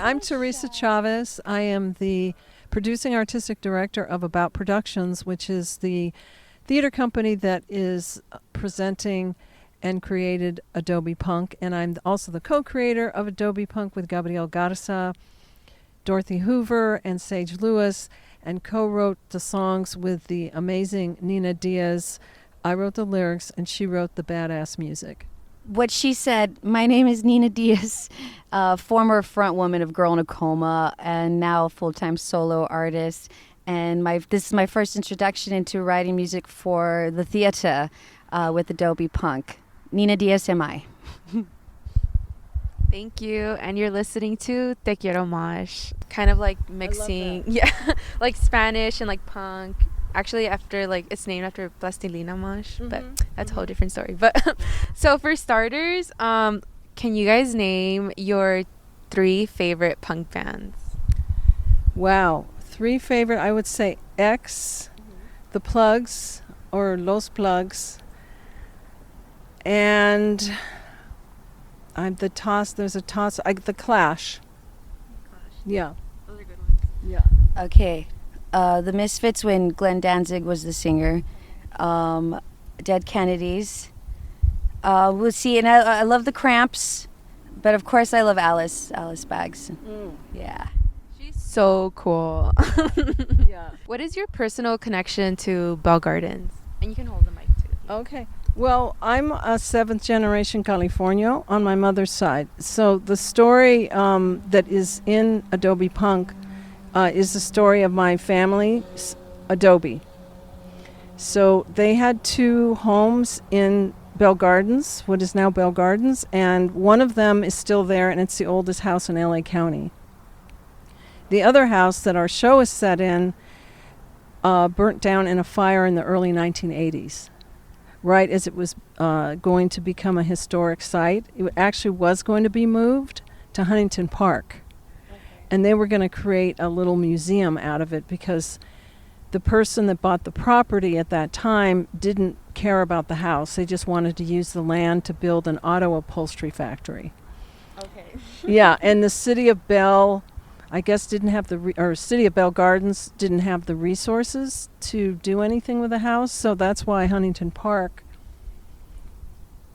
I'm Theresa Chavez. I am the producing artistic director of About Productions, which is the theater company that is presenting and created Adobe Punk. And I'm also the co-creator of Adobe Punk with Gabriel Garza, Dorothy Hoover, and Sage Lewis, and co-wrote the songs with the amazing Nina Diaz. I wrote the lyrics, and she wrote the badass music. What she said, my name is Nina Diaz, former frontwoman of Girl in a Coma, and now full-time solo artist. And this is my first introduction into writing music for the theater with Adobe Punk. Nina Diaz am I. Thank you. And you're listening to Te Quiero Mosh. Kind of like mixing, yeah, like Spanish and like punk. Actually, it's named after Plastilina Mosh, but that's a whole different story. But so for starters, can you guys name your 3 favorite punk bands? Wow. 3 favorite, I would say X, The Plugs, or Los Plugs, and The Clash. Yeah. Those are good ones. Yeah. Okay. The Misfits when Glenn Danzig was the singer. Dead Kennedys. We'll see. And I love the Cramps, but of course I love Alice Bags. Yeah. She's so cool. Yeah. What is your personal connection to Bell Gardens? And you can hold the mic too. Okay. Well, I'm a 7th generation Californio on my mother's side. So the story that is in Adobe Punk is the story of my family, Adobe. So they had 2 homes in Bell Gardens, what is now Bell Gardens, and one of them is still there, and it's the oldest house in LA County. The other house that our show is set in burnt down in a fire in the early 1980s, right as it was going to become a historic site. It actually was going to be moved to Huntington Park. And they were going to create a little museum out of it because the person that bought the property at that time didn't care about the house. They just wanted to use the land to build an auto upholstery factory. Okay. Yeah, and the city of Bell, I guess, city of Bell Gardens didn't have the resources to do anything with the house, so that's why Huntington Park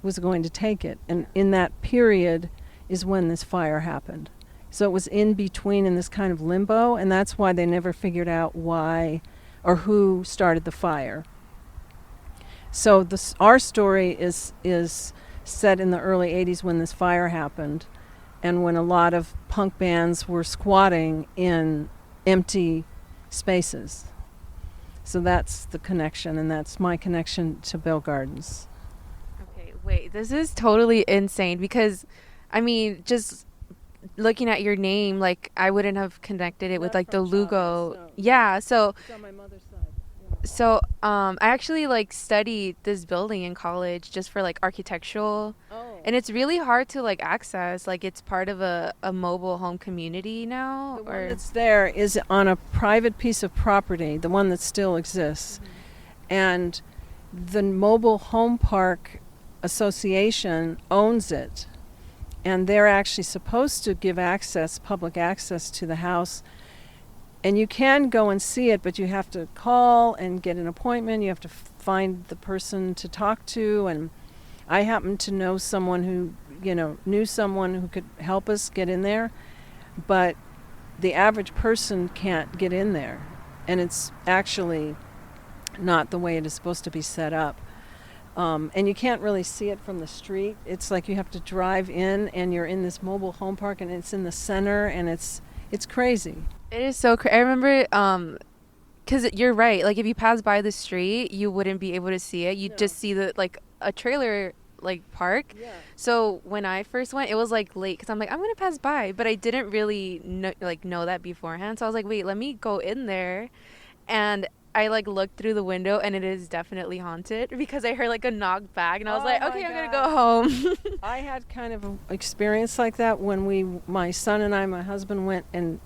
was going to take it. And in that period is when this fire happened. So it was in between in this kind of limbo, and that's why they never figured out why or who started the fire. So our story is set in the early 80s when this fire happened and when a lot of punk bands were squatting in empty spaces. So that's the connection, and that's my connection to Bell Gardens. Okay, wait, this is totally insane because, I mean, just looking at your name, like I wouldn't have connected it with like the Lugo. Chavez, no. Yeah, so It's on my mother's side. Yeah. so I actually like studied this building in college just for like architectural, and it's really hard to like access. Like it's part of a mobile home community now. The one that's there is on a private piece of property, the one that still exists. And the Mobile Home Park Association owns it. And they're actually supposed to give public access to the house. And you can go and see it, but you have to call and get an appointment. You have to find the person to talk to. And I happen to know someone who, knew someone who could help us get in there. But the average person can't get in there. And it's actually not the way it is supposed to be set up. And you can't really see it from the street. It's like you have to drive in, and you're in this mobile home park, and it's in the center, and it's crazy. It is so crazy. I remember, because you're right. Like if you pass by the street, you wouldn't be able to see it. You'd just see a trailer park. Yeah. So when I first went, it was like late because I'm like, I'm gonna pass by, but I didn't really know that beforehand. So I was like, wait, let me go in there, and I looked through the window, and it is definitely haunted because I heard a knock back, and I was like, okay, I'm gonna go home. I had kind of an experience like that when my son and my husband went and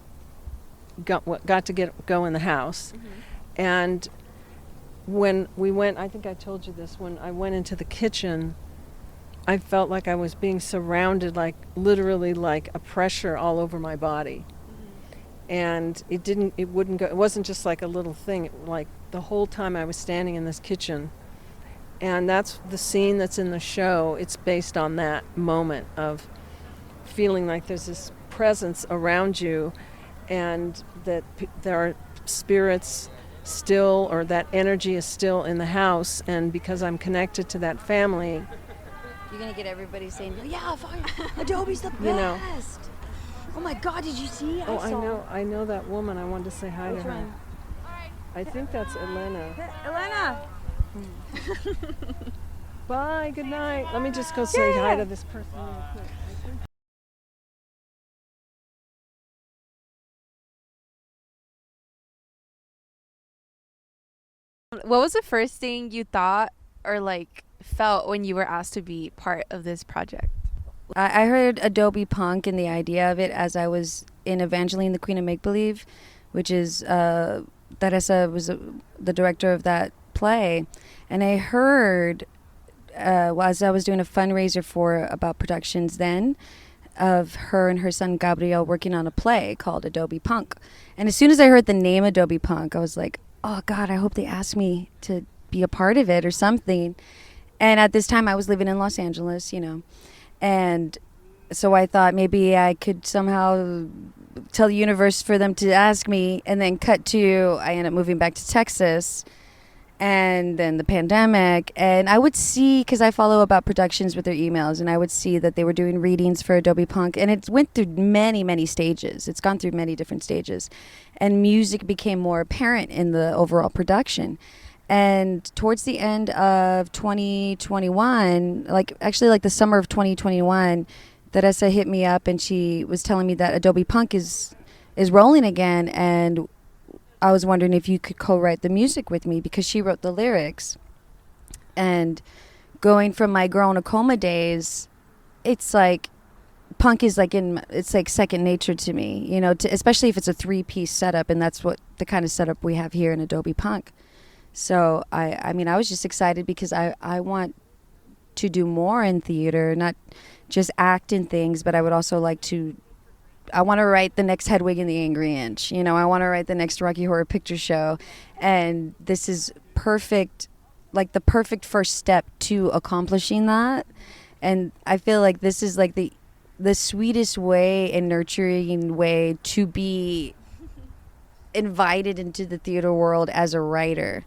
got to go in the house. And when we went, I think I told you this, when I went into the kitchen, I felt like I was being surrounded, like literally like a pressure all over my body. And it wouldn't go, it wasn't just like a little thing, like the whole time I was standing in this kitchen. And that's the scene that's in the show. It's based on that moment of feeling like there's this presence around you, and that there are spirits still, or that energy is still in the house. And because I'm connected to that family, You're gonna get everybody saying, "Yeah, fine. Adobe's the best." You know. Oh my God, did you see? I know that woman. I wanted to say hi to her. one? I think that's Elena. Elena. Bye, good night. Let me just go say hi to this person real quick. What was the first thing you thought or like felt when you were asked to be part of this project? I heard Adobe Punk and the idea of it as I was in Evangeline, the Queen of Make Believe, which is Theresa was the director of that play, and I heard as I was doing a fundraiser for About Productions then, of her and her son Gabriel working on a play called Adobe Punk, and as soon as I heard the name Adobe Punk, I was like, oh God, I hope they ask me to be a part of it or something. And at this time I was living in Los Angeles, you know. And so I thought maybe I could somehow tell the universe for them to ask me, and then cut to, I ended up moving back to Texas, and then the pandemic. And I would see, because I follow About Productions with their emails, and I would see that they were doing readings for Adobe Punk, and it went through many stages. It's gone through many different stages. And music became more apparent in the overall production. And towards the end of 2021, like the summer of 2021, Theresa hit me up and she was telling me that Adobe Punk is rolling again, and I was wondering if you could co-write the music with me, because she wrote the lyrics. And going from my Girl in a Coma days, it's like punk is like it's like second nature to me, you know, especially if it's a 3-piece setup, and that's what the kind of setup we have here in Adobe Punk. So I mean, I was just excited because I want to do more in theater, not just act in things, but I would also like to, I want to write the next Hedwig and the Angry Inch, you know, I want to write the next Rocky Horror Picture Show. And this is perfect, like the perfect first step to accomplishing that. And I feel like this is like the sweetest way and nurturing way to be invited into the theater world as a writer,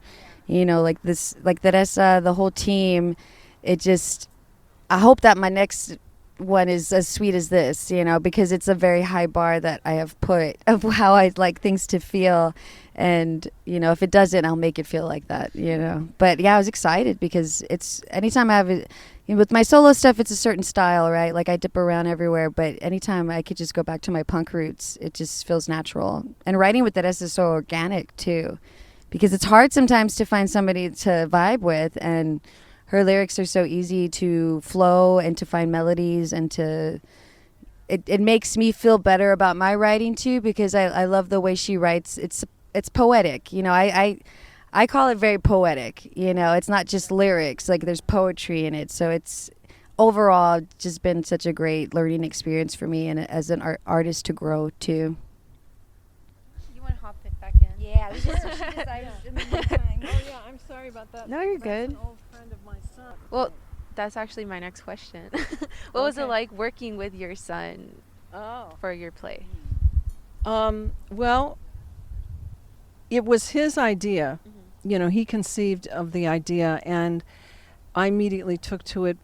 you know, like this, like Teresa, the whole team. It just, I hope that my next one is as sweet as this, you know, because it's a very high bar that I have put of how I'd like things to feel. And, you know, if it doesn't, I'll make it feel like that, you know. But yeah, I was excited because it's, anytime I have it, you know, with my solo stuff, it's a certain style, right? Like I dip around everywhere, but anytime I could just go back to my punk roots, it just feels natural. And writing with Teresa is so organic too, because it's hard sometimes to find somebody to vibe with, and her lyrics are so easy to flow and to find melodies, and to, it makes me feel better about my writing too, because I love the way she writes. It's poetic, you know. I call it very poetic, you know. It's not just lyrics, like there's poetry in it. So it's overall just been such a great learning experience for me, and as an artist to grow too. You want to hop it back in? Yeah, it was just she decided in the meantime. Oh yeah, I'm sorry about that. No, you're That's good. an old friend of my son. Well, that's actually my next question. What was it like working with your son for your play? Well, it was his idea. You know, he conceived of the idea, and I immediately took to it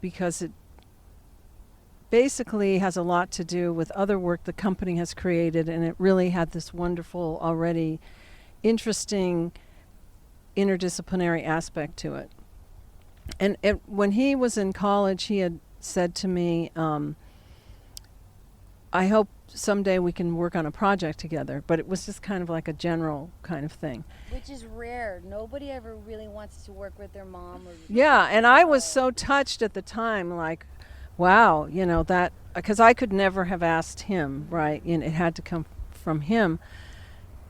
because it basically has a lot to do with other work the company has created, and it really had this wonderful, already interesting interdisciplinary aspect to it. And when he was in college, he had said to me, I hope someday we can work on a project together. But it was just kind of like a general kind of thing. Which is rare. Nobody ever really wants to work with their mom. Or Yeah, and I was so touched at the time, like, wow, you know, that, because I could never have asked him, right? You know, it had to come from him.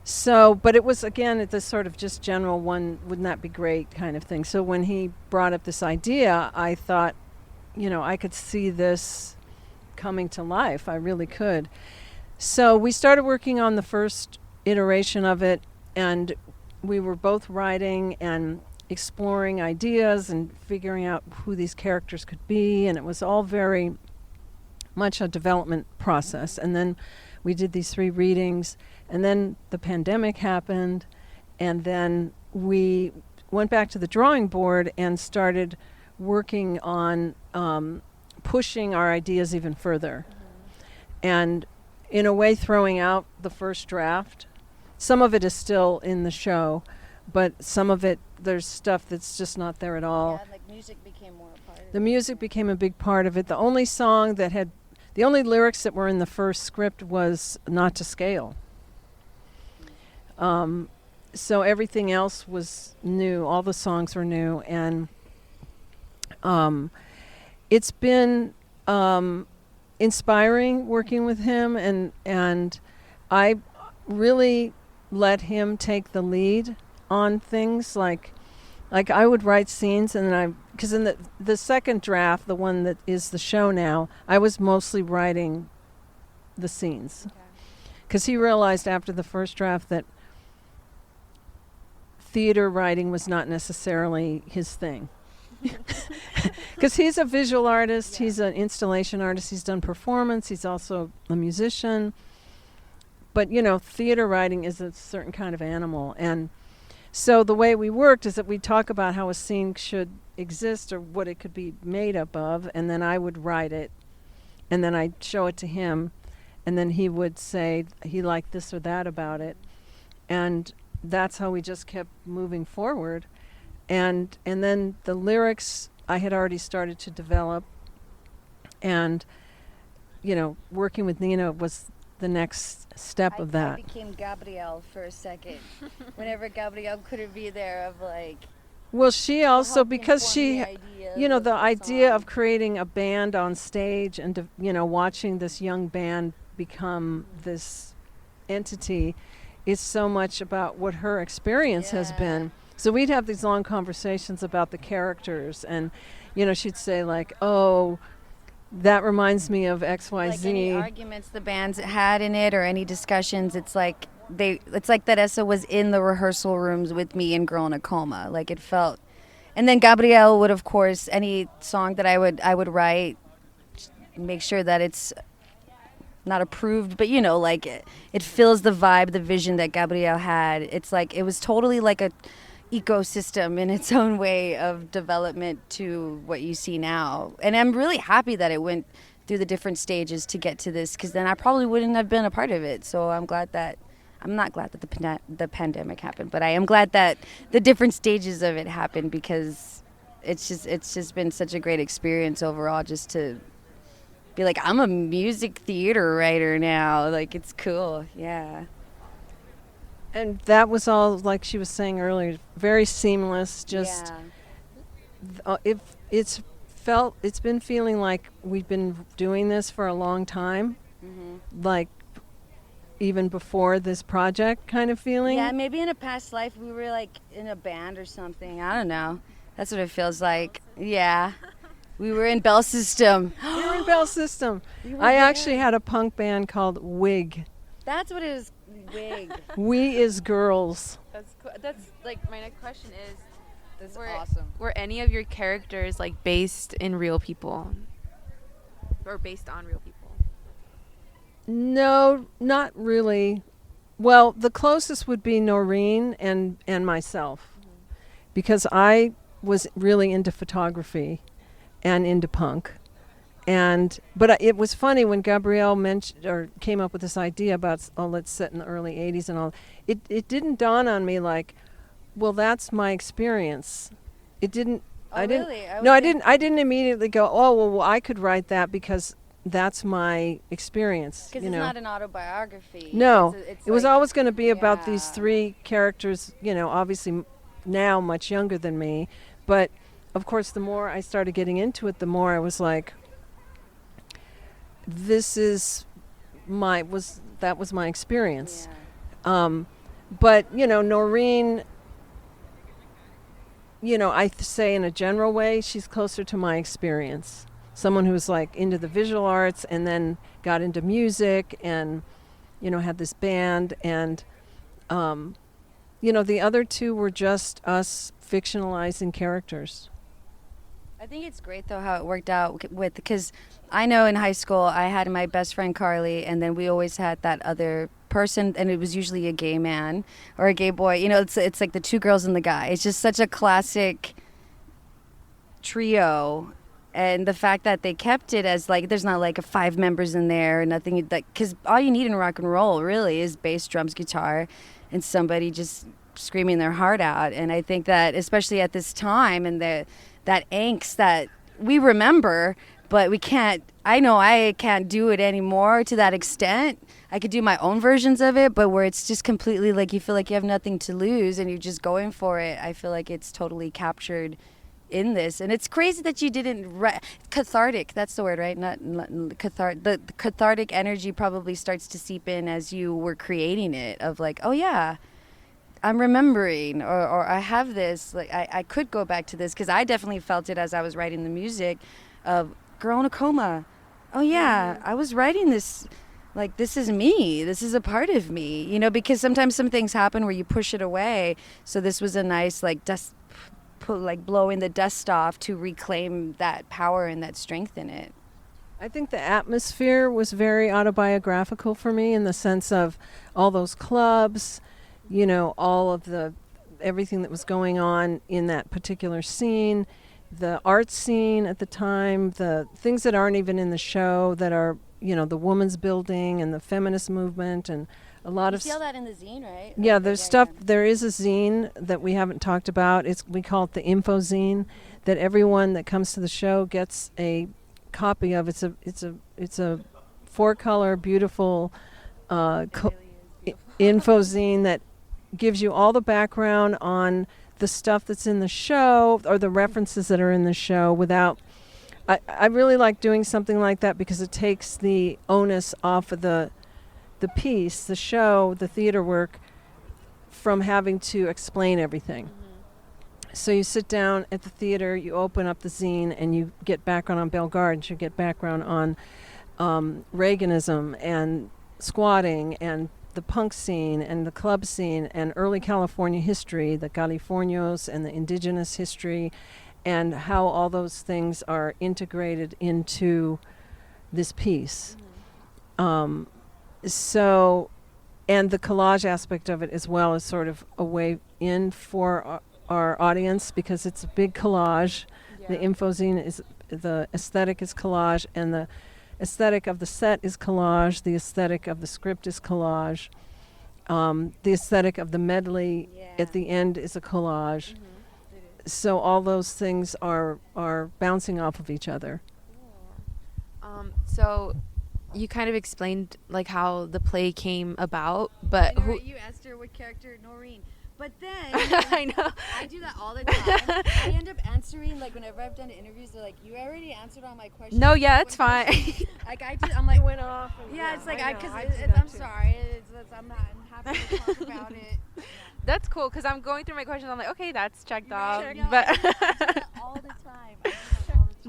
So, but it was, again, this sort of just general one, wouldn't that be great kind of thing. So when he brought up this idea, I thought, I could see this coming to life. I really could. So we started working on the first iteration of it, and we were both writing and exploring ideas and figuring out who these characters could be, and it was all very much a development process. And then we did these 3 readings, and then the pandemic happened, and then we went back to the drawing board and started working on pushing our ideas even further. And in a way throwing out the first draft. Some of it is still in the show, but some of it, there's stuff that's just not there at all. Yeah, like music became more a part of it. The music became a big part of it. The only lyrics that were in the first script was Not to Scale. So everything else was new. All the songs were new, and it's been inspiring working with him, and I really let him take the lead on things. Like I would write scenes, and because in the second draft, the one that is the show now, I was mostly writing the scenes, because he realized after the first draft that theater writing was not necessarily his thing. Because he's a visual artist, he's an installation artist, he's done performance, he's also a musician. But, theater writing is a certain kind of animal. And so the way we worked is that we talk about how a scene should exist or what it could be made up of, and then I would write it, and then I'd show it to him, and then he would say he liked this or that about it. And that's how we just kept moving forward. And then the lyrics I had already started to develop, and working with Nina was the next step of that. I became Gabrielle for a second. Whenever Gabrielle couldn't be there, of like. Well, she also, because she, the idea of creating a band on stage and watching this young band become this entity is so much about what her experience has been. So we'd have these long conversations about the characters, and she'd say like, "Oh, that reminds me of XYZ." Like any arguments the bands had in it or any discussions, it's like Theresa was in the rehearsal rooms with me in Girl in a Coma. Like it felt. And then Gabrielle would, of course, any song that I would write, make sure that it's not approved, but it fills the vibe, the vision that Gabrielle had. It's like it was totally like a ecosystem in its own way of development to what you see now. And I'm really happy that it went through the different stages to get to this, because then I probably wouldn't have been a part of it. So I'm not glad that the pandemic happened, but I am glad that the different stages of it happened, because it's just been such a great experience overall, just to be like, I'm a music theater writer now. Like, it's cool. Yeah. And that was all, like she was saying earlier, very seamless. Just it's been feeling like we've been doing this for a long time, like even before this project kind of feeling. Yeah, maybe in a past life we were like in a band or something. I don't know. That's what it feels like. Yeah. We were in Bell System. We were in Bell System. I actually had a punk band called Wig. That's what it was. Wig. We is girls. That's cool. That's like my next question is, That's awesome. were any of your characters like based in real people, or based on real people? No, not really. Well, the closest would be Noreen and myself, because I was really into photography and into punk. But it was funny when Gabrielle mentioned or came up with this idea about, let's set in the early 80s and all. It didn't dawn on me like, well, that's my experience. It didn't. Oh, I didn't. really? I didn't immediately go, well, I could write that because that's my experience. Because it's not an autobiography. No, it's it was like, always going to be about these yeah. 3 characters. Obviously now much younger than me, but of course, the more I started getting into it, the more I was like, that was my experience. Yeah. But Noreen, I say in a general way, she's closer to my experience. someone who's like into the visual arts and then got into music and, had this band. And, the other two were just us fictionalizing characters. I think it's great though how it worked out because I know in high school I had my best friend Carly, and then we always had that other person, and it was usually a gay man or a gay boy. It's like the two girls and the guy. It's just such a classic trio, and the fact that they kept it as like there's not like 5 members in there or nothing, like because all you need in rock and roll really is bass, drums, guitar, and somebody just screaming their heart out. And I think that especially at this time and that angst that we remember, but I know I can't do it anymore to that extent. I could do my own versions of it, but where it's just completely like you feel like you have nothing to lose and you're just going for it. I feel like it's totally captured in this. And it's crazy that you didn't cathartic, that's the word, right? Not the cathartic energy probably starts to seep in as you were creating it, of like, oh yeah, I'm remembering, or I have this, like I could go back to this, because I definitely felt it as I was writing the music of Girl in a Coma. Oh yeah, I was writing this, like this is me, this is a part of me, because sometimes some things happen where you push it away. So this was a nice like blowing the dust off to reclaim that power and that strength in it. I think the atmosphere was very autobiographical for me, in the sense of all those clubs, all of everything that was going on in that particular scene, the art scene at the time, the things that aren't even in the show that are, the women's building and the feminist movement, and a lot you of see all that in the zine, right? Yeah, there's stuff. There is a zine that we haven't talked about. We call it the info zine, that everyone that comes to the show gets a copy of. It's a 4-color beautiful info zine that gives you all the background on the stuff that's in the show or the references that are in the show without. I really like doing something like that because it takes the onus off of the piece, the show, the theater work, from having to explain everything. Mm-hmm. So you sit down at the theater, you open up the zine, and you get background on Bell Gardens, you get background on Reaganism and squatting and the punk scene and the club scene and early California history, the Californios and the indigenous history, and how all those things are integrated into this piece. Mm-hmm. So, and the collage aspect of it as well is sort of a way in for our audience, because it's a big collage. Yeah. The infozine is, the aesthetic is collage, and the aesthetic of the set is collage. The aesthetic of the script is collage. The aesthetic of the medley at the end is a collage. Mm-hmm. So all those things are bouncing off of each other. Cool. So you kind of explained like how the play came about, but you asked her what character, Noreen. But then I know I do that all the time. I end up answering, like whenever I've done interviews, they're like, "You already answered all my questions." No, yeah, it's fine. Like I'm like, went off. Yeah, it's like I'm too. sorry. I'm happy to talk about it. Yeah. That's cool, because I'm going through my questions. I'm like, okay, that's checked off. No, but I do that all the time.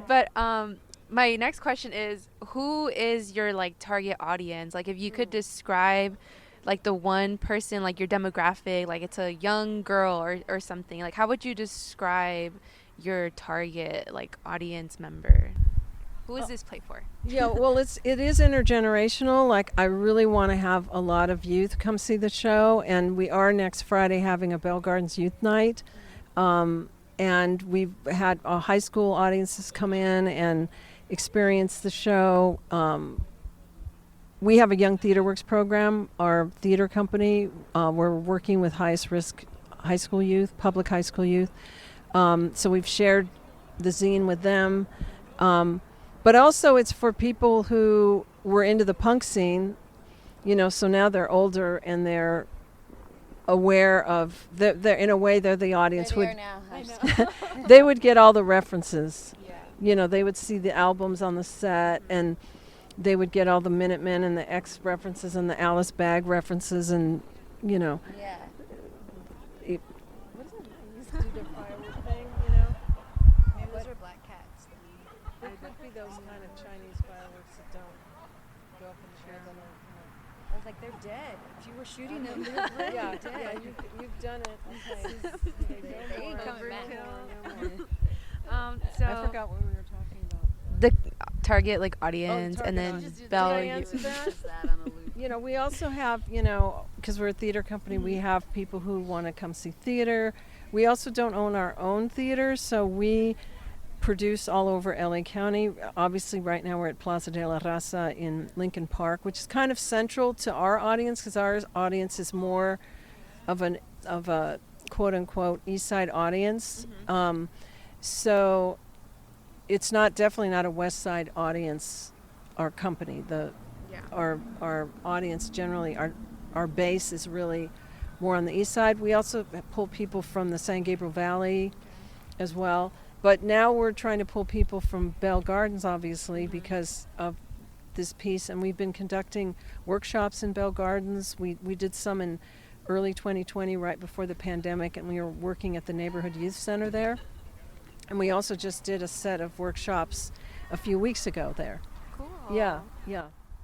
But my next question is, who is your like target audience? Like, if you could describe like the one person, like your demographic, like it's a young girl or something, like how would you describe your target like audience member? Who is this play for? Yeah, well, it is intergenerational. Like, I really want to have a lot of youth come see the show, and we are next Friday having a Bell Gardens Youth Night. And we've had high school audiences come in and experience the show. We have a Young Theater Works program, our theater company. We're working with highest risk high school youth, public high school youth. So we've shared the zine with them. But also it's for people who were into the punk scene, so now they're older and they're aware of, they're in a way they're the audience. There they are now. They would get all the references. Yeah. They would see the albums on the set, and they would get all the Minutemen and the X references and the Alice Bag references, and Yeah. what is it? I used to do the firework thing, Maybe those are black cats. They could be those They're dead. If you were shooting them, they're dead. Yeah, you've done it. Okay. They ain't coming back. So I forgot what we were talking about. the target like audience, target and then audience. Did Belle. I answer that? We also have, because we're a theater company, we have people who want to come see theater. We also don't own our own theater, so we produce all over LA County. Obviously, right now we're at Plaza de la Raza in Lincoln Park, which is kind of central to our audience because our audience is more of a quote unquote East Side audience. So it's definitely not a West Side audience. Our company, our audience generally, our base is really more on the East Side. We also pull people from the San Gabriel Valley as well. But now we're trying to pull people from Bell Gardens, obviously, because of this piece. And we've been conducting workshops in Bell Gardens. We did some in early 2020, right before the pandemic, and we were working at the Neighborhood Youth Center there. And we also just did a set of workshops a few weeks ago there. Cool. Yeah.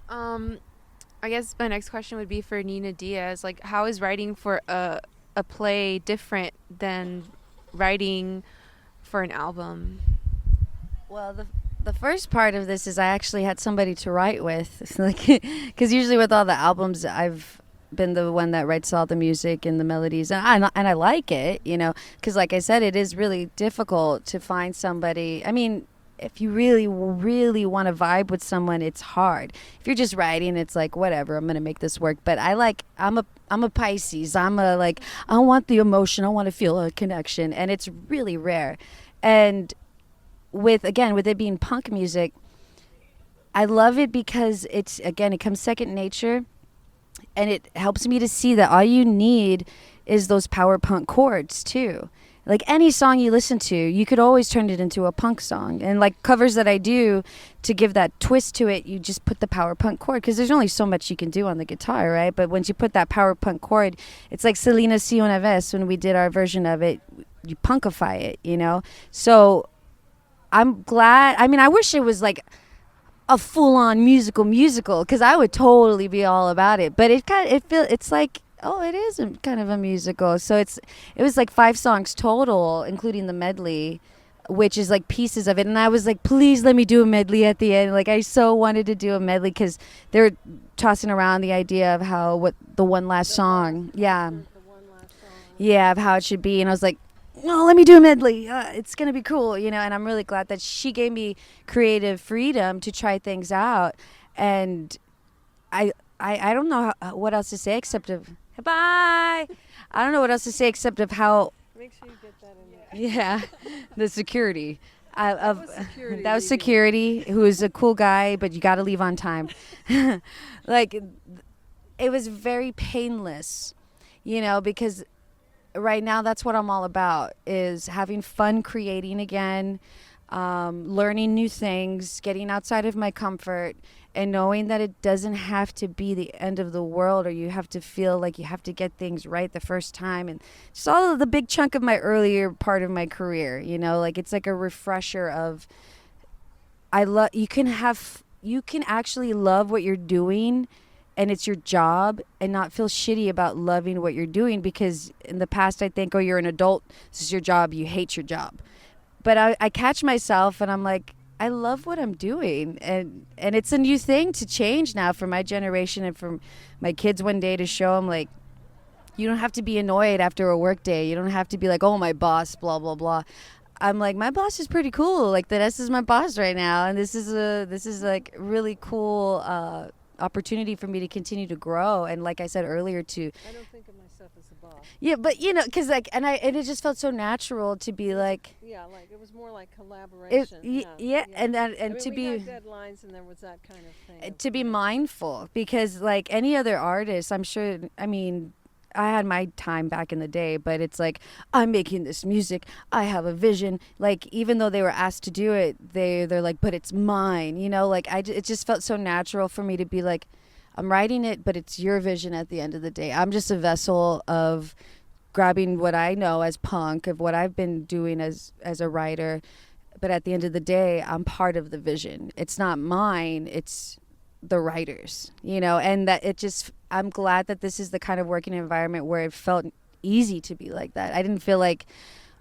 I guess my next question would be for Nina Diaz. Like, how is writing for a play different than writing for an album? Well, the first part of this is I actually had somebody to write with, like, because usually with all the albums I've been the one that writes all the music and the melodies, and I like it, because like I said, it is really difficult to find somebody. I mean, if you really, really want to vibe with someone, it's hard. If you're just writing, it's like, whatever, I'm gonna make this work. But I'm a Pisces. I want the emotion. I want to feel a connection, and it's really rare. And with it being punk music, I love it because it comes second nature, and it helps me to see that all you need is those power punk chords too. Like any song you listen to, you could always turn it into a punk song. And like covers that I do, to give that twist to it, you just put the power punk chord, because there's only so much you can do on the guitar, right? But once you put that power punk chord, it's like Selena Si Una Vez, when we did our version of it, you punkify it, So I'm glad. I mean, I wish it was like a full-on musical, because I would totally be all about it. But it's like, oh, it is kind of a musical. So it was like 5 songs total, including the medley, which is like pieces of it. And I was like, please let me do a medley at the end. Like, I so wanted to do a medley because they were tossing around the idea of what the one last song, of how it should be. And I was like, no, let me do a medley. It's going to be cool, And I'm really glad that she gave me creative freedom to try things out. And I don't know what else to say except of bye. I don't know what else to say except of how. Make sure you get that in there. Yeah, the security. That was security, who is a cool guy, but you got to leave on time. Like, it was very painless, because right now that's what I'm all about, is having fun creating again, learning new things, getting outside of my comfort, and knowing that it doesn't have to be the end of the world, or you have to feel like you have to get things right the first time. And just all of the big chunk of my earlier part of my career, like it's like a refresher of, you can actually love what you're doing, and it's your job, and not feel shitty about loving what you're doing, because in the past I think, oh, you're an adult, this is your job, you hate your job. But I catch myself and I'm like, I love what I'm doing, and it's a new thing to change now for my generation and for my kids one day, to show them, like, you don't have to be annoyed after a work day. You don't have to be like, oh, my boss, blah, blah, blah. I'm like, my boss is pretty cool. Like, Theresa is my boss right now, and this is like really cool opportunity for me to continue to grow. And like I said earlier, I don't think of myself as a boss. Yeah, but because like, and it just felt so natural to be like. Yeah, like it was more like collaboration. And to we be had deadlines, and there was that kind of thing. To be mindful, because like any other artist, I'm sure. I mean, I had my time back in the day, but it's like, I'm making this music, I have a vision. Like, even though they were asked to do it, they're like, but it's mine. Like it just felt so natural for me to be like, I'm writing it, but it's your vision at the end of the day. I'm just a vessel of grabbing what I know as punk, of what I've been doing as a writer. But at the end of the day, I'm part of the vision. It's not mine. It's the writers, and that I'm glad that this is the kind of working environment where it felt easy to be like that. I didn't feel like,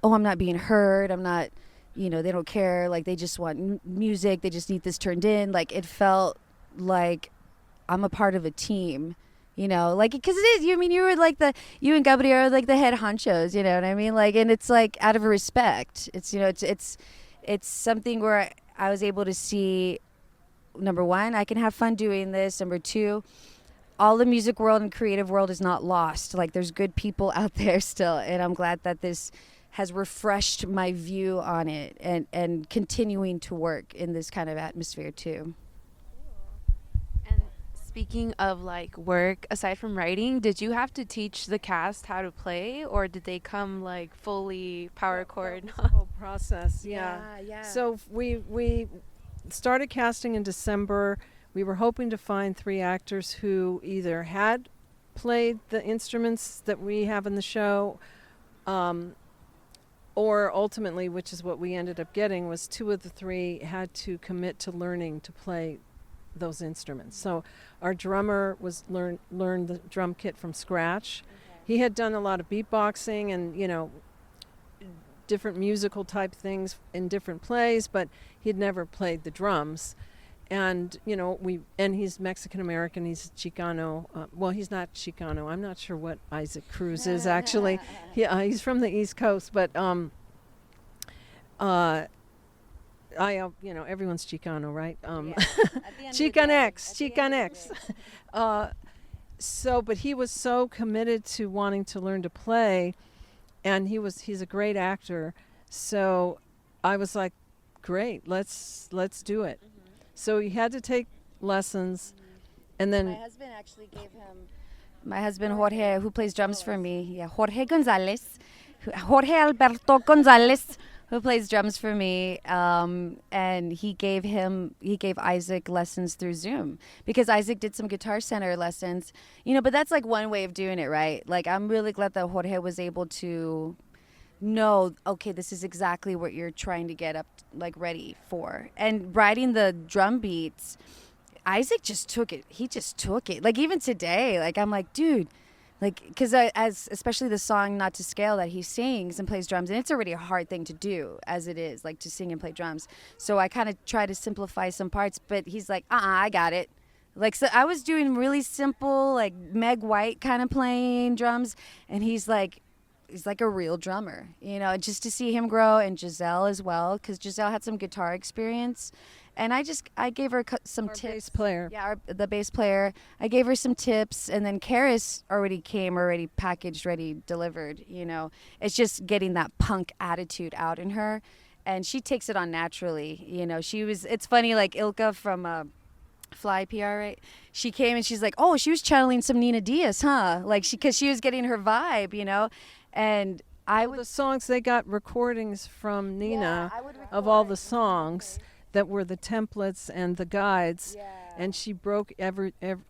oh, I'm not being heard. I'm not, they don't care. Like, they just want music. They just need this turned in. Like, it felt like I'm a part of a team, like, because it is. You and Gabriel are like the head honchos, you know what I mean? Like, and it's like out of respect. It's, it's something where I was able to see, number one, I can have fun doing this. Number two, all the music world and creative world is not lost. Like, there's good people out there still. And I'm glad that this has refreshed my view on it and continuing to work in this kind of atmosphere too. And speaking of like work, aside from writing, did you have to teach the cast how to play, or did they come like fully power chord? The whole process, yeah. Yeah. So we started casting in December. We were hoping to find 3 actors who either had played the instruments that we have in the show, or ultimately, which is what we ended up getting, was 2 of the 3 had to commit to learning to play those instruments. So our drummer was learned the drum kit from scratch. Okay. He had done a lot of beatboxing and, different musical type things in different plays, but he'd never played the drums. And, and he's Mexican American, he's Chicano. Well, he's not Chicano. I'm not sure what Isaac Cruz is actually. He's from the East Coast, but everyone's Chicano, right? Chicanx. But he was so committed to wanting to learn to play, and he's a great actor. So I was like, great, let's do it. So he had to take lessons, and then my husband Jorge, who plays drums for me, Jorge Alberto Gonzalez, who plays drums for me, and he gave Isaac lessons through Zoom, because Isaac did some Guitar Center lessons, but that's like one way of doing it, right? Like, I'm really glad that Jorge was able to know, okay, this is exactly what you're trying to get up, like, ready for. And writing the drum beats, Isaac just took it. He just took it. Like, even today, like, I'm like, dude, like, because especially the song Not to Scale that he sings and plays drums, and it's already a hard thing to do as it is, like, to sing and play drums. So I kind of try to simplify some parts, but he's like, I got it. Like, so I was doing really simple, like, Meg White kind of playing drums, and he's like a real drummer, just to see him grow, and Giselle as well, because Giselle had some guitar experience, and I gave her some tips. Bass player. Yeah, the bass player. I gave her some tips, and then Karis already packaged, ready, delivered, It's just getting that punk attitude out in her, and she takes it on naturally, it's funny, like Ilka from Fly PR, right? She came and she's like, oh, she was channeling some Nina Diaz, huh? Like, because she was getting her vibe, And the songs, they got recordings from Nina of all the songs that were the templates and the guides, and she broke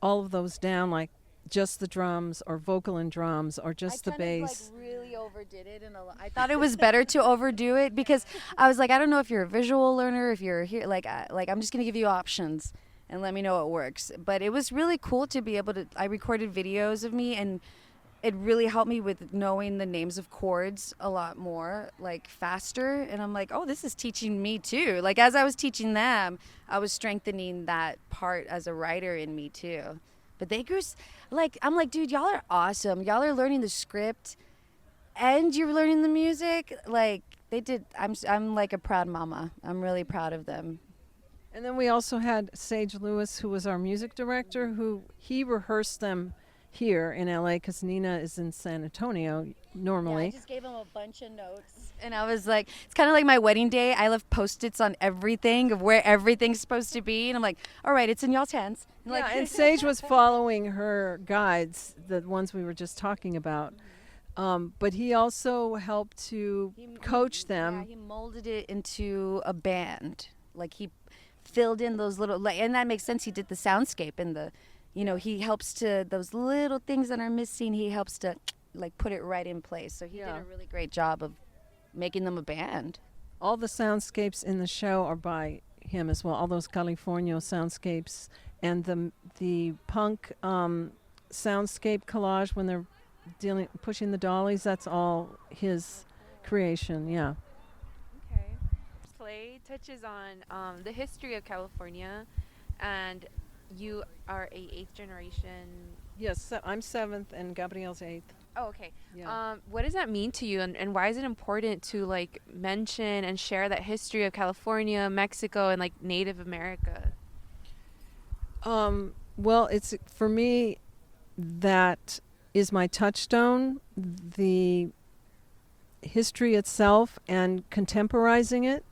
all of those down, like just the drums or vocal and drums or just the bass. I really overdid it, and I thought it was better to overdo it, because I was like, I don't know if you're a visual learner, if you're here, like I'm just gonna give you options and let me know what works. But it was really cool to be able to. I recorded videos of me, and it really helped me with knowing the names of chords a lot more, like, faster. And I'm like, oh, this is teaching me too. Like, as I was teaching them, I was strengthening that part as a writer in me too. But they grew, like, I'm like, dude, y'all are awesome. Y'all are learning the script and you're learning the music. Like, they did. I'm like a proud mama. I'm really proud of them. And then we also had Sage Lewis, who was our music director, he rehearsed them here in LA, because Nina is in San Antonio normally. Yeah, I just gave him a bunch of notes, and I was like, it's kind of like my wedding day. I left Post-its on everything of where everything's supposed to be, and I'm like, all right, it's in y'all's hands. And and Sage was following her guides, the ones we were just talking about. But he also helped to coach them. Yeah, he molded it into a band. Like, he filled in those little, and that makes sense. He did the soundscape and the, he helps to, those little things that are missing, he helps to, like, put it right in place. So he did a really great job of making them a band. All the soundscapes in the show are by him as well. All those California soundscapes and the punk soundscape collage when they're pushing the dollies. That's all his creation. Yeah. Okay. Play touches on the history of California, and you are a eighth generation. Yes, I'm seventh and Gabriel's eighth. Oh, okay. Yeah. What does that mean to you, and why is it important to like mention and share that history of California, Mexico, and like Native America? Well, it's for me that is my touchstone, the history itself and contemporizing it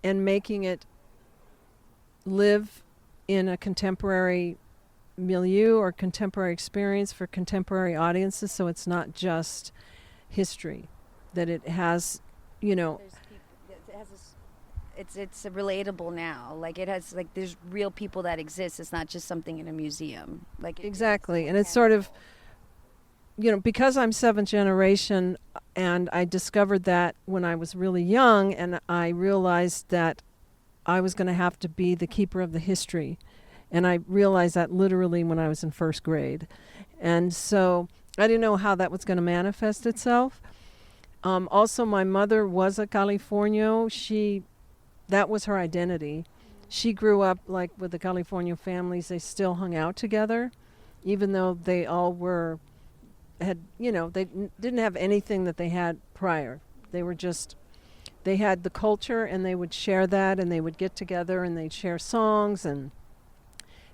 and making it live in a contemporary milieu or contemporary experience for contemporary audiences, so it's not just history, that it has, It's relatable now. Like it has, like there's real people that exist. It's not just something in a museum. Like exactly, and it's sort of, because I'm seventh generation, and I discovered that when I was really young, and I realized that I was going to have to be the keeper of the history. And I realized that literally when I was in first grade. And so I didn't know how that was going to manifest itself. Also, my mother was a Californio. That was her identity. She grew up like with the California families. They still hung out together, even though they all they didn't have anything that they had prior. They had the culture, and they would share that, and they would get together, and they'd share songs and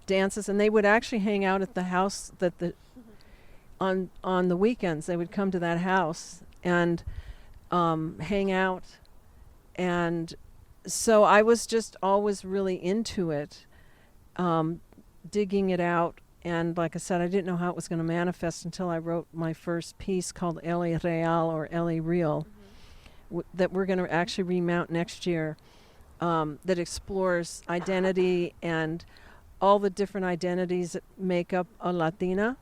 dances, and they would actually hang out at the house on the weekends. They would come to that house and hang out, and so I was just always really into it, digging it out. And like I said, I didn't know how it was going to manifest until I wrote my first piece called El Real or El Real, that we're going to actually remount next year, that explores identity and all the different identities that make up a Latina,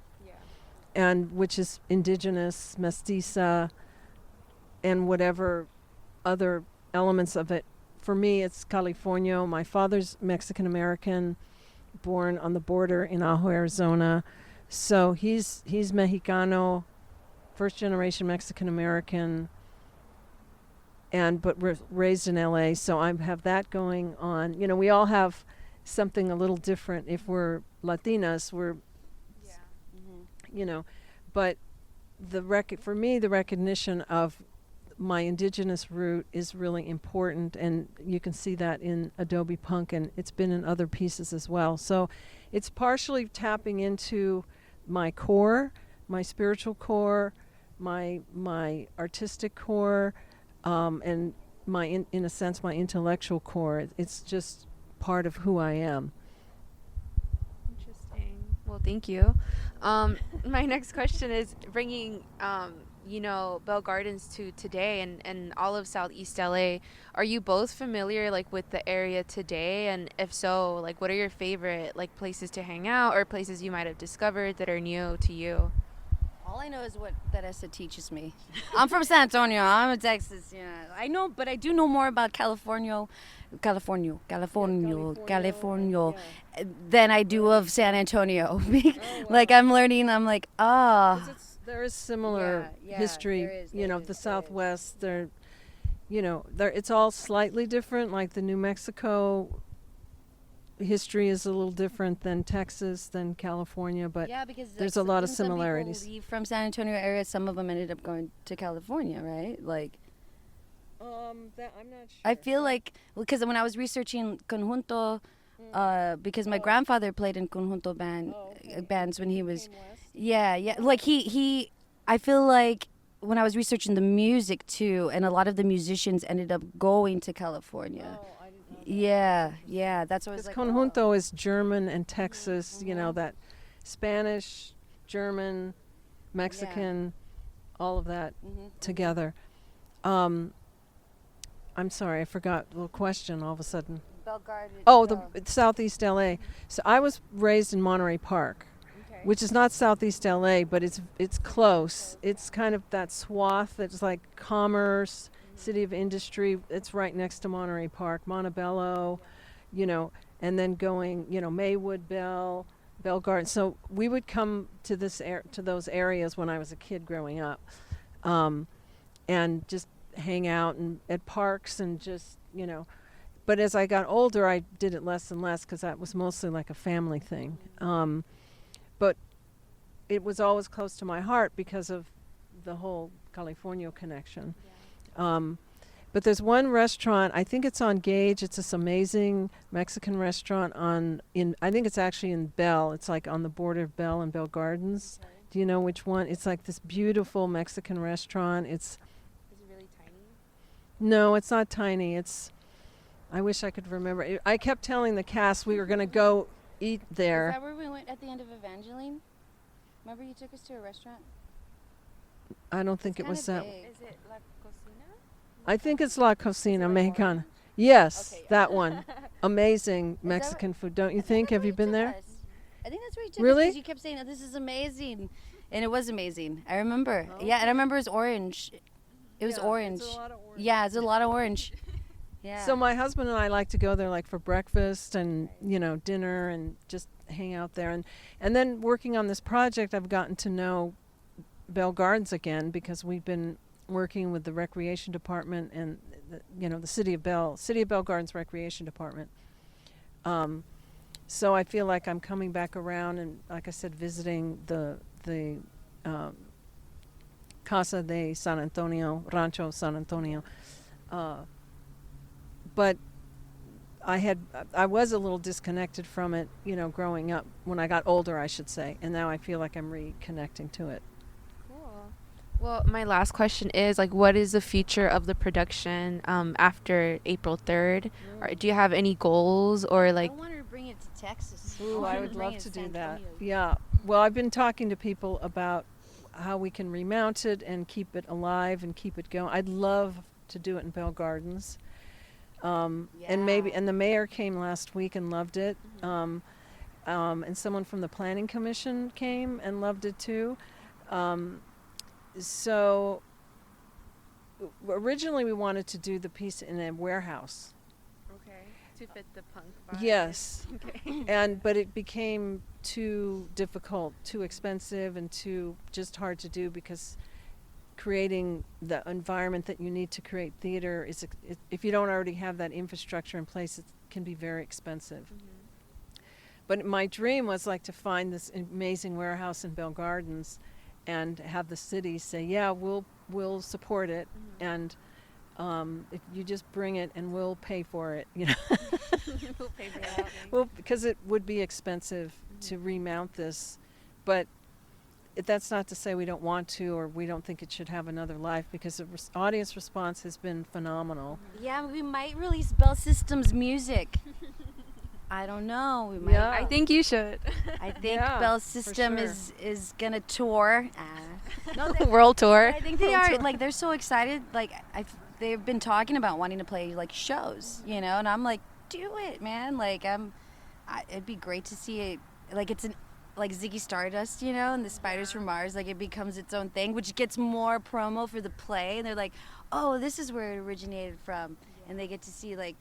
and which is indigenous, mestiza, and whatever other elements of it. For me, it's Californio. My father's Mexican American, born on the border in Ajo, Arizona. So he's Mexicano, first generation Mexican American, but raised in LA. So I have that going on. We all have something a little different. If we're Latinas, but for me, the recognition of my indigenous root is really important, and you can see that in Adobe Punk, and it's been in other pieces as well. So it's partially tapping into my core, my spiritual core, my artistic core, and in a sense, my intellectual core. It's just part of who I am. Interesting. Well, thank you. My next question is bringing Bell Gardens to today and all of Southeast LA. Are you both familiar like with the area today? And if so, like what are your favorite like places to hang out or places you might have discovered that are new to you? All I know is what Theresa teaches me. I'm from San Antonio. I'm in Texas. Yeah, I know, but I do know more about California, than I do of San Antonio. Like I'm learning. I'm like, there is similar history. The Southwest. It's all slightly different. Like the New Mexico history is a little different than Texas, than California, but because there's a lot of similarities. Some people leave from San Antonio area. Some of them ended up going to California, right? Like, that I'm not sure. I feel like because when I was researching conjunto, because my grandfather played in conjunto bands when he was, like he. I feel like when I was researching the music too, and a lot of the musicians ended up going to California. I didn't know that. Yeah, that's what I was like. Conjunto is German and Texas, that Spanish, German, Mexican, all of that together. I'm sorry, I forgot the question all of a sudden. Bell Gardens. The Southeast LA. So I was raised in Monterey Park, which is not Southeast LA, but it's close. It's kind of that swath that's like Commerce, City of Industry. It's right next to Monterey Park, Montebello, you know, and then going, you know, Maywood, Bell Garden. So we would come to to those areas when I was a kid growing up, and just hang out and at parks and just, you know. But as I got older, I did it less and less because that was mostly like a family thing. But it was always close to my heart because of the whole California connection. But there's one restaurant, I think it's on Gage. It's this amazing Mexican restaurant I think it's actually in Bell. It's like on the border of Bell and Bell Gardens. Okay. Do you know which one? It's like this beautiful Mexican restaurant. Is it really tiny? No, it's not tiny. I wish I could remember. I kept telling the cast we were going to go eat there. Is that where we went at the end of Evangeline? Remember you took us to a restaurant? I don't think it was that. Is it La Cocina? I think it's La Cocina like Mexicana. orange? Yes, Okay, yeah. that one. Amazing Mexican food, don't you think? Have you been there? I think that's where you took us. Really? 'Cause you kept saying, oh, this is amazing. And it was amazing. I remember. Yeah, and I remember it was orange. It was orange. It's a lot of orange. Yeah, it's a lot of orange. Yeah. So my husband and I like to go there like for breakfast and, you know, dinner and just hang out there. And then working on this project, I've gotten to know Bell Gardens again because we've been working with the recreation department and, the City of Bell Gardens Recreation Department. So I feel like I'm coming back around and, like I said, visiting the Casa de San Antonio, Rancho San Antonio. But I was a little disconnected from it, you know, growing up, when I got older, I should say, and now I feel like I'm reconnecting to it. Cool. Well, my last question is, like, what is the future of the production after April 3rd? Or do you have any goals or, like... I want to bring it to Texas. Ooh, want I her would bring love it to San do that. Antonio. Yeah. Well, I've been talking to people about how we can remount it and keep it alive and keep it going. I'd love to do it in Bell Gardens. And the mayor came last week and loved it. And someone from the planning commission came and loved it too. So originally we wanted to do the piece in a warehouse. Okay. To fit the punk vibe. Yes. Okay. But it became too difficult, too expensive, and too just hard to do because creating the environment that you need to create theater if you don't already have that infrastructure in place, it can be very expensive. Mm-hmm. But my dream was like to find this amazing warehouse in Bell Gardens and have the city say, yeah, we'll support it. Mm-hmm. And if you just bring it and we'll pay for it, you know. We'll pay for that. Well, because it would be expensive to remount this, but that's not to say we don't want to or we don't think it should have another life, because the audience response has been phenomenal. Yeah, we might release Bell Systems music. I don't know. We might. Yeah. I think you should. I think Yeah, Bell for System sure. is gonna tour. No, World tour. I think they are. Like, they're so excited. Like, they've been talking about wanting to play like shows, you know. And I'm like, do it, man. Like, it'd be great to see it. Like, it's like Ziggy Stardust, you know, and the Spiders from Mars. Like, it becomes its own thing, which gets more promo for the play. And they're like, oh, this is where it originated from, and they get to see like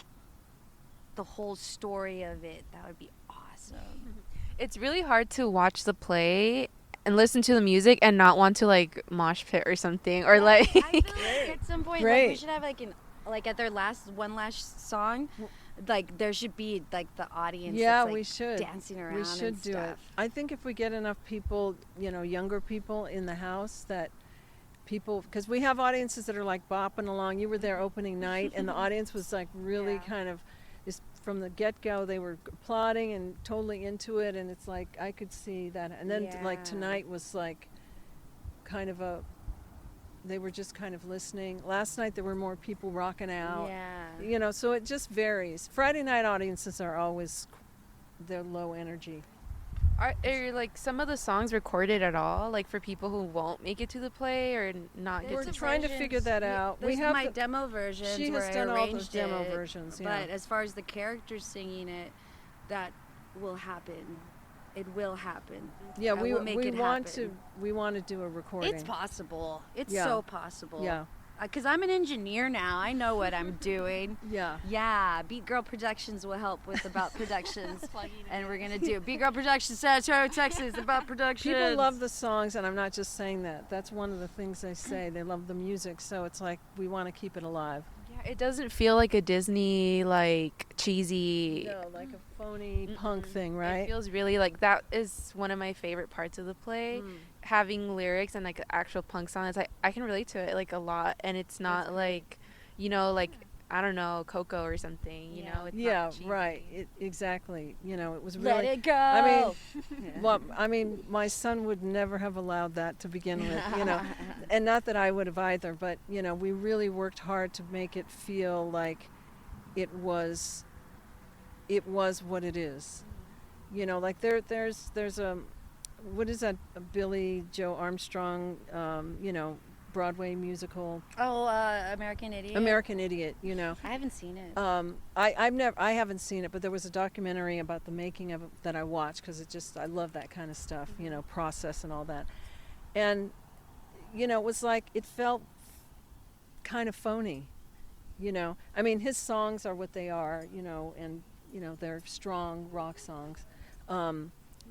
the whole story of it. That would be awesome. It's really hard to watch the play and listen to the music and not want to like mosh pit or something, or like. I feel like at some point, like, we Great. should have like at their last song, like there should be like the audience. Yeah, that's, like, we should. dancing around. We should and do stuff. it. I think if we get enough people, you know, younger people in the house, that people, because we have audiences that are like bopping along. You were there opening night, and the audience was like really Yeah. kind of, just from the get-go, they were applauding and totally into it, and it's like I could see that. And then like Yeah. tonight was like kind of they were just kind of listening. Last night there were more people rocking out. Yeah. You know, so it just varies. Friday night audiences are always, they're low energy. Are like some of the songs recorded at all, like for people who won't make it to the play or not We're get to trying to versions. figure that Yeah, out. There's We have my the- demo versions. She where has I done all those arranged demo it, versions, yeah. But as far as the characters singing it, that will happen. It will happen. Yeah, I we will make we it want happen. to do a recording. It's possible. It's Yeah. so possible. Yeah, because I'm an engineer now. I know what I'm doing. Yeah. Yeah, Beat Girl Productions will help with About Productions. And we're going to do Beat Girl Productions, Saratoga, Texas, About Productions. People love the songs, and I'm not just saying that. That's one of the things they say. They love the music, so it's like we want to keep it alive. Yeah, it doesn't feel like a Disney, like, cheesy. No, like a phony punk thing, right? It feels really like that is one of my favorite parts of the play. Having lyrics and like an actual punk song, it's like I can relate to it like a lot, and it's not like, you know, like I don't know, Coco or something, you know. It's not cheesy. Right. Exactly. You know, it was really. Let it go. I mean, my son would never have allowed that to begin with, you know, and not that I would have either, but you know, we really worked hard to make it feel like it was what it is, you know, like there's a. What is that? Billy Joe Armstrong, you know, Broadway musical. Oh, American Idiot. American Idiot. You know. I haven't seen it. I haven't seen it, but there was a documentary about the making of it that I watched because I love that kind of stuff. You know, process and all that, and you know, it was like it felt kind of phony. You know, I mean, his songs are what they are. You know, and you know they're strong rock songs.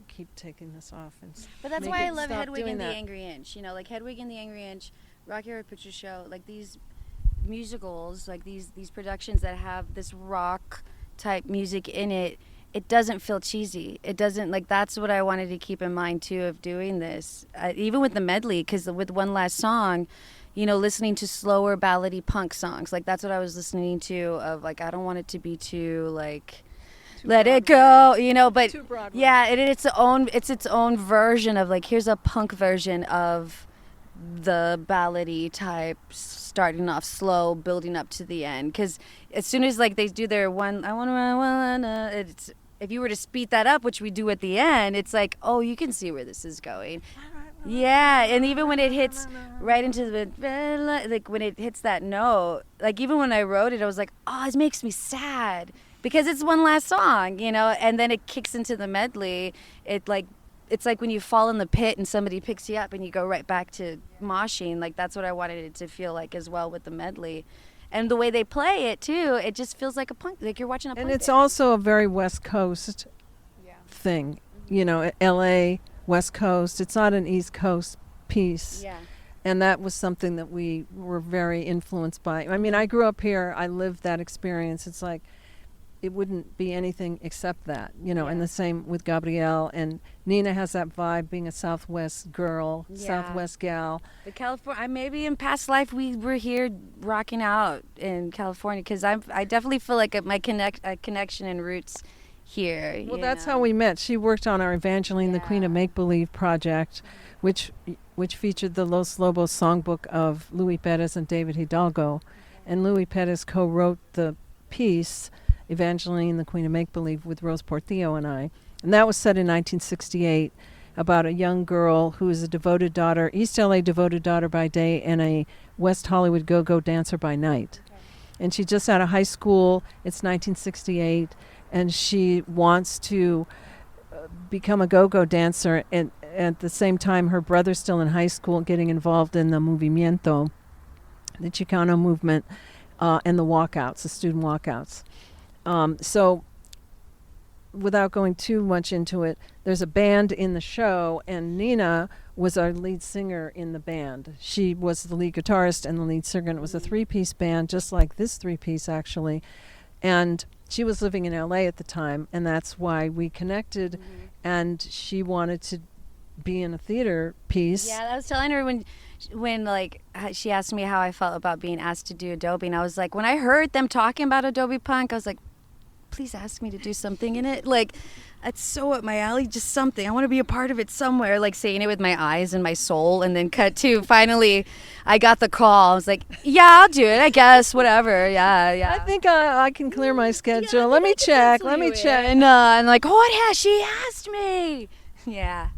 Keep taking this off but that's why I love Hedwig and the Angry Inch, you know, like Hedwig and the Angry Inch, Rocky Horror Picture Show, like these musicals, like these productions that have this rock type music in it. It doesn't feel cheesy. It doesn't, like, that's what I wanted to keep in mind too of doing this, even with the medley, because with One Last Song, you know, listening to slower ballady punk songs, like that's what I was listening to of, like, I don't want it to be too like let it go, you know, but yeah, it's its own version of, like, here's a punk version of the ballady type, starting off slow, building up to the end. Because as soon as, like, they do their one, I wanna, it's, if you were to speed that up, which we do at the end, it's like, oh, you can see where this is going. Yeah, and even when it hits right into the, like, when it hits that note, like, even when I wrote it, I was like, oh, it makes me sad. Because it's one last song, you know, and then it kicks into the medley. It's like when you fall in the pit and somebody picks you up and you go right back to moshing. Like, that's what I wanted it to feel like as well with the medley. And the way they play it, too, it just feels like a punk, like you're watching a punk. And it's also a very West Coast thing, you know, L.A., West Coast. It's not an East Coast piece. Yeah. And that was something that we were very influenced by. I mean, I grew up here. I lived that experience. It's like, it wouldn't be anything except that, you know, and the same with Gabrielle. And Nina has that vibe, being a Southwest girl, Southwest gal. The California, maybe in past life we were here rocking out in California, because I definitely feel like my connection and roots here. Well, that's how we met. She worked on our Evangeline, the Queen of Make-Believe project, which featured the Los Lobos songbook of Louis Perez and David Hidalgo. And Louis Perez co-wrote the piece, Evangeline, the Queen of Make-Believe, with Rose Portillo and I. And that was set in 1968 about a young girl who is a devoted daughter, East LA devoted daughter by day, and a West Hollywood go-go dancer by night. Okay. And she's just out of high school. It's 1968, and she wants to become a go-go dancer. And at the same time, her brother's still in high school, getting involved in the movimiento, the Chicano movement, and the walkouts, the student walkouts. So without going too much into it, there's a band in the show, and Nina was our lead singer in the band. She was the lead guitarist and the lead singer, and it was a three-piece band, just like this three-piece, actually. And she was living in L.A. at the time, and that's why we connected, and she wanted to be in a theater piece. Yeah, I was telling her when like she asked me how I felt about being asked to do Adobe, and I was like, when I heard them talking about Adobe Punk, I was like, please ask me to do something in it. Like, it's so up my alley, just something. I want to be a part of it somewhere, like saying it with my eyes and my soul, and then cut to finally I got the call. I was like, yeah, I'll do it, I guess, whatever. Yeah. I think I can clear my schedule. Let me check. And like, oh, yeah, she asked me. Yeah.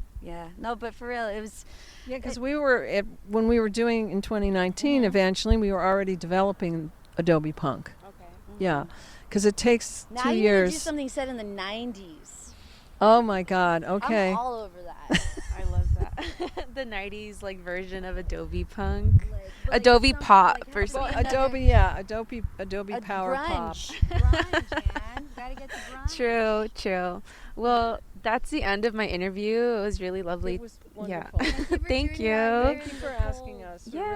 No, but for real, it was... Yeah, because when we were doing in 2019, Evangeline, we were already developing Adobe Punk. Okay. Yeah. Because it takes 2 years. Now you want to do something set in the 90s. Oh, my God. Okay. I'm all over that. I love that. the 90s like version of Adobe Punk. Adobe Pop or something. Adobe Power Pop. Grunge, man. Gotta get the grunge. True. Well, that's the end of my interview. It was really lovely. It was Yeah. wonderful. Thank you. Thank you for asking us. We Yeah. really